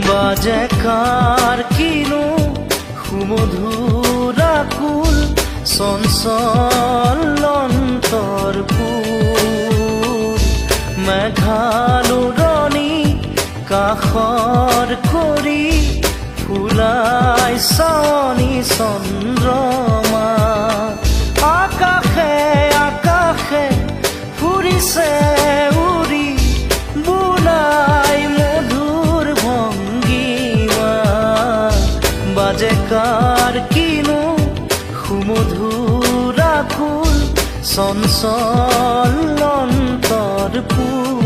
বাজে কাৰ কিনো সুমধুৰ আকুল চঞ্চল অন্তৰপুৰ মেঘালুৰণি কাষৰ কৰি ফুলাই চাৱনি চন্দ্ৰমা আকাশে আকাশে ফুৰিছে উৰি বুলাই মধুৰ ভংগীমা বাজে কাৰ কিনো সুমধুৰ আকুল চঞ্চল অন্তৰপুৰ